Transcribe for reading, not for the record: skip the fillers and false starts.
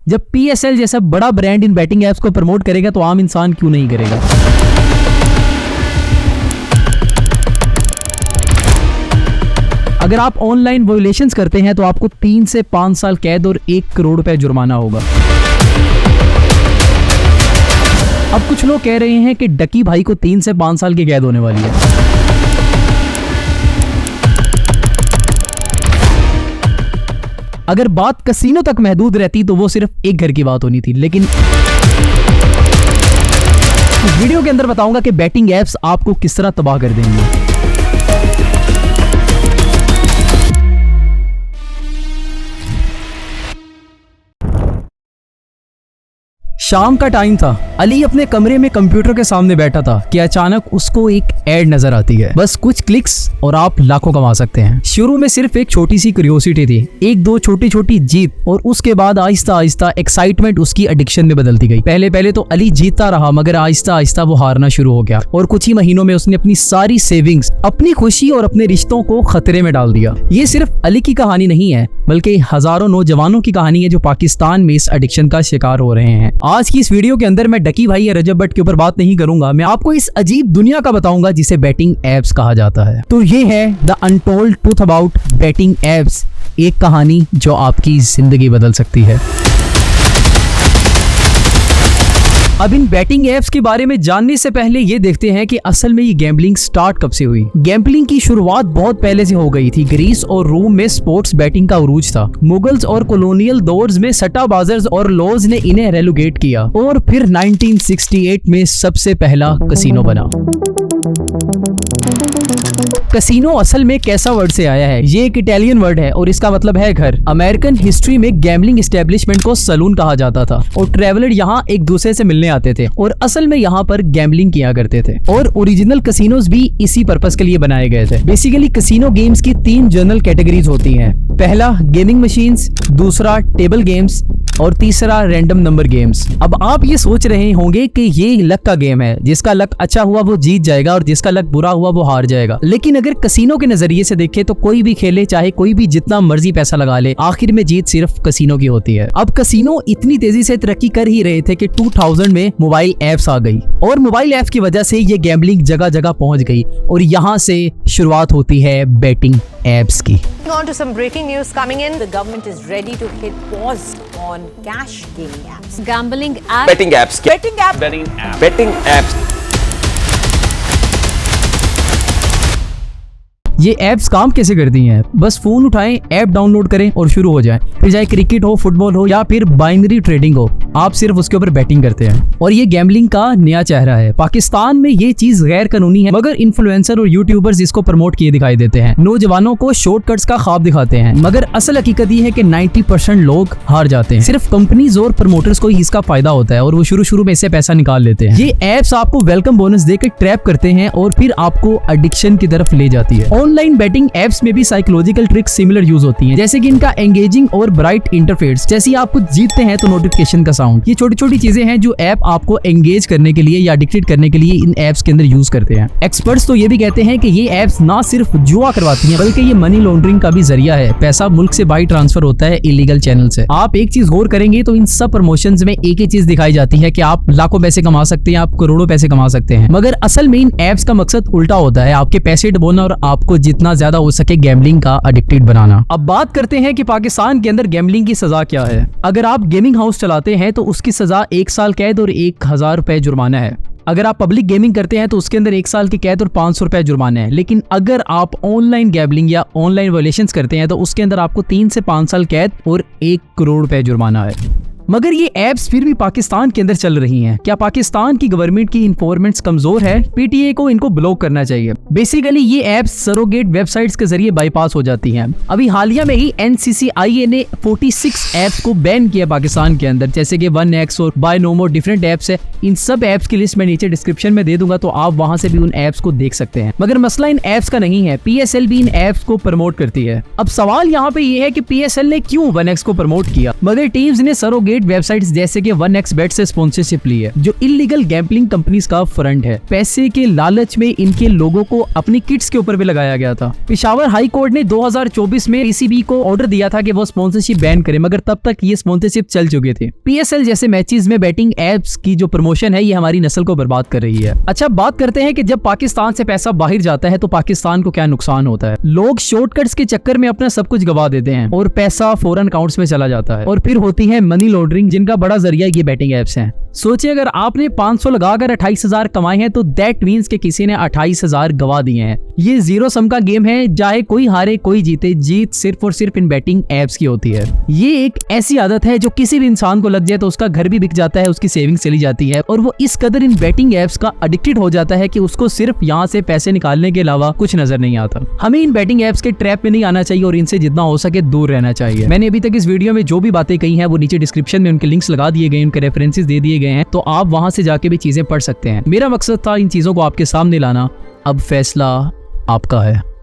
जब PSL जैसा बड़ा ब्रांड इन बैटिंग ऐप्स को प्रमोट करेगा तो आम इंसान क्यों नहीं करेगा। अगर आप ऑनलाइन वायलेशंस करते हैं तो आपको 3 से 5 साल कैद और 1 करोड़ रुपए जुर्माना होगा। अब कुछ लोग कह रहे हैं कि डकी भाई को 3 से 5 साल की कैद होने वाली है। अगर बात कसीनो तक महदूद रहती तो वो सिर्फ एक घर की बात होनी थी, लेकिन इस वीडियो के अंदर बताऊंगा कि बैटिंग एप्स आपको किस तरह तबाह कर देंगे। शाम का टाइम था। अली अपने कमरे में कंप्यूटर के सामने बैठा था कि अचानक उसको एक एड नजर आती है। बस कुछ क्लिक्स और आप लाखों कमा सकते हैं। शुरू में सिर्फ एक छोटी सी क्यूरियोसिटी थी, एक दो छोटी छोटी जीत, और उसके बाद आहिस्ता आहिस्ता एक्साइटमेंट उसकी एडिक्शन में बदलती गई। पहले तो अली जीतता रहा, मगर आहिस्ता आहिस्ता वो हारना शुरू हो गया और कुछ ही महीनों में उसने अपनी सारी सेविंग्स, अपनी खुशी और अपने रिश्तों को खतरे में डाल दिया। ये सिर्फ अली की कहानी नहीं है, बल्कि हजारों नौजवानों की कहानी है जो पाकिस्तान में इस एडिक्शन का शिकार हो रहे हैं। आज की इस वीडियो के अंदर मैं डकी भाई या रजब भट्ट के ऊपर बात नहीं करूंगा, मैं आपको इस अजीब दुनिया का बताऊंगा जिसे बैटिंग एप्स कहा जाता है। तो ये है the untold truth about betting apps, एक कहानी जो आपकी जिंदगी बदल सकती है। अब इन बैटिंग एप्स के बारे में जानने से पहले ये देखते हैं कि असल में ये गैम्बलिंग स्टार्ट कब से हुई। गैम्बलिंग की शुरुआत बहुत पहले से हो गई थी। ग्रीस और रोम में स्पोर्ट्स बैटिंग का उरूज था। मुगल्स और कॉलोनियल दौर्स में सट्टाबाजर्स और लॉज ने इन्हें रेलुगेट किया और फिर 1968 में सबसे पहला कसीनो बना। कसीनो असल में कैसा वर्ड से आया है? ये एक इटालियन वर्ड है और इसका मतलब है घर। अमेरिकन हिस्ट्री में गैम्बलिंग एस्टेब्लिशमेंट को सलून कहा जाता था और ट्रैवलर यहाँ एक दूसरे से मिलने आते थे और असल में यहाँ पर गैम्बलिंग किया करते थे। और ओरिजिनल कसीनोज भी इसी पर्पस के लिए बनाए गए थे। बेसिकली कसीनो गेम्स की 3 जनरल कैटेगरीज होती हैं। पहला गेमिंग मशीन्स, दूसरा टेबल गेम्स और तीसरा रैंडम नंबर गेम्स। अब आप ये सोच रहे होंगे कि ये लक का गेम है, जिसका लक अच्छा हुआ वो जीत जाएगा और जिसका लक बुरा हुआ वो हार जाएगा। लेकिन अगर कसीनो के नजरिए से देखें तो कोई भी खेले, चाहे कोई भी जितना मर्जी पैसा लगा ले, आखिर में जीत सिर्फ कसीनो की होती है। अब कसीनो इतनी तेजी से तरक्की कर ही रहे थे कि 2000 में मोबाइल एप्स आ गई और मोबाइल एप्स की वजह से ये गैम्बलिंग जगह जगह पहुंच गई और यहाँ से शुरुआत होती है बैटिंग एप्स की। On to some breaking news coming in. The government is ready to hit pause on cash gaming apps. Gambling apps. Betting apps. Betting apps. Betting apps. Betting apps. ये एप्स काम कैसे करती हैं? बस phone उठाएं, app download करें और शुरू हो जाएं। फिर चाहे क्रिकेट हो, फुटबॉल हो या फिर बाइनरी ट्रेडिंग हो, आप सिर्फ उसके ऊपर बैटिंग करते हैं। और ये गैम्बलिंग का नया चेहरा है। पाकिस्तान में ये चीज गैर कानूनी है, मगर इन्फ्लुएंसर और यूट्यूबर्स इसको प्रमोट किए दिखाई देते हैं। नौजवानों को शॉर्टकट्स का ख्वाब दिखाते हैं, मगर असल हकीकत ये है कि 90% लोग हार जाते हैं। सिर्फ कंपनीज और प्रमोटर्स को ही इसका फायदा होता है और वो शुरू में इससे पैसा निकाल लेते हैं। ये एप्स आपको वेलकम बोनस देकर ट्रैप करते हैं और फिर आपको एडिक्शन की तरफ ले जाती है। ऑनलाइन बैटिंग एप्स में भी साइकोलॉजिकल ट्रिक्स सिमिलर यूज होती हैं, जैसे कि इनका एंगेजिंग और ब्राइट इंटरफेस। जैसे आप कुछ जीतते हैं तो नोटिफिकेशन का साउंड, ये छोटी छोटी चीजें हैं जो ऐप आपको एंगेज करने के लिए या एडिक्टेड करने के लिए इन एप्स के अंदर यूज करते हैं। एक्सपर्ट्स तो ये भी कहते हैं कि ये एप्स ना सिर्फ जुआ करवाती हैं, बल्कि ये मनी लॉन्ड्रिंग का भी जरिया है। पैसा मुल्क से बाहर ट्रांसफर होता है इलीगल चैनल से। आप एक चीज गौर करेंगे तो इन सब प्रमोशंस में एक ही चीज दिखाई जाती है कि आप लाखों पैसे कमा सकते हैं, आप करोड़ों पैसे कमा सकते हैं, मगर असल में इन एप्स का मकसद उल्टा होता है, आपके पैसे डुबोना और आपको जितना ज्यादा हो सके गैम्बलिंग का एडिक्टेड बनाना। अब बात करते हैं कि पाकिस्तान के अंदर गैम्बलिंग की सजा क्या है। अगर आप गेमिंग हाउस चलाते हैं तो उसकी सजा 1 साल कैद और 1000 रुपए जुर्माना है। अगर आप पब्लिक गेमिंग करते हैं तो उसके अंदर 1 साल की कैद और 500 रुपए जुर्माना है। लेकिन अगर आप ऑनलाइन गैम्बलिंग या ऑनलाइन वायलेशंस करते हैं तो उसके अंदर आपको 3 से 5 साल कैद और 1 करोड़ रुपए जुर्माना है। मगर ये एप्स फिर भी पाकिस्तान के अंदर चल रही हैं। क्या पाकिस्तान की गवर्नमेंट की इन्फॉर्मेंट्स कमजोर है? पीटीए को इनको ब्लॉक करना चाहिए। बेसिकली ये एप्स सरोगेट वेबसाइट्स के जरिए बाईपास हो जाती हैं। अभी हालिया में ही NCCIA ने 46 एप्स को बैन किया पाकिस्तान के अंदर, जैसे कि 1x और बायनोमो डिफरेंट एप्स है। इन सब एप्स की लिस्ट मैं नीचे डिस्क्रिप्शन में दे दूंगा, तो आप वहां से भी उन एप्स को देख सकते हैं। मगर मसला इन एप्स का नहीं है, PSL भी इन एप्स को प्रमोट करती है। अब सवाल यहाँ पे ये है कि PSL ने क्यों 1x को प्रमोट किया, मगर टीम्स ने सरोगेट पेड वेबसाइट्स जैसे कि 1xBet से स्पॉन्सरशिप ली है, जो इलीगल गैम्बलिंग कंपनीज का फ्रंट है। पैसे के लालच में इनके लोगों को अपनी किट्स के ऊपर भी लगाया गया था। पेशावर हाई कोर्ट ने 2024 में पीसीबी को ऑर्डर दिया था कि वो स्पॉन्सरशिप बैन करे, मगर तब तक ये स्पॉन्सरशिप चल चुके थे। पीएसएल जैसे मैचेस में बैटिंग एप्स की जो प्रमोशन है ये हमारी नस्ल को बर्बाद कर रही है। अच्छा, बात करते हैं कि जब पाकिस्तान से पैसा बाहर जाता है तो पाकिस्तान को क्या नुकसान होता है। लोग शॉर्टकट्स के चक्कर में अपना सब कुछ गवा देते हैं और पैसा फॉरेन अकाउंट्स में चला जाता है, और फिर होती है मनी लॉन्ड्रिंग, जिनका बड़ा जरिया ये बैटिंग एप्स हैं। सोचिए, अगर आपने 500 लगाकर 28,000 कमाए हैं तो दैट मीन्स के किसी ने 28,000 गवा दिए हैं। ये जीरो सम का गेम है, चाहे कोई हारे कोई जीते, जीत सिर्फ और सिर्फ इन बैटिंग एप्स की होती है। ये एक ऐसी आदत है जो किसी भी इंसान को लग जाए तो उसका घर भी बिक जाता है, उसकी सेविंग चली जाती है, और वो इस कदर इन बैटिंग एप्स का एडिक्टेड हो जाता है कि उसको सिर्फ यहाँ से पैसे निकालने के अलावा कुछ नजर नहीं आता। हमें इन बैटिंग एप्स के ट्रैप में नहीं आना चाहिए और इनसे जितना हो सके दूर रहना चाहिए। मैंने अभी तक इस वीडियो में जो भी बातें कही हैं वो नीचे डिस्क्रिप्शन में उनके लिंक्स लगा दिए गए, उनके रेफरेंसेस दे दिए गए हैं, तो आप वहां से जाके भी चीजें पढ़ सकते हैं। मेरा मकसद था इन चीजों को आपके सामने लाना, अब फैसला आपका है।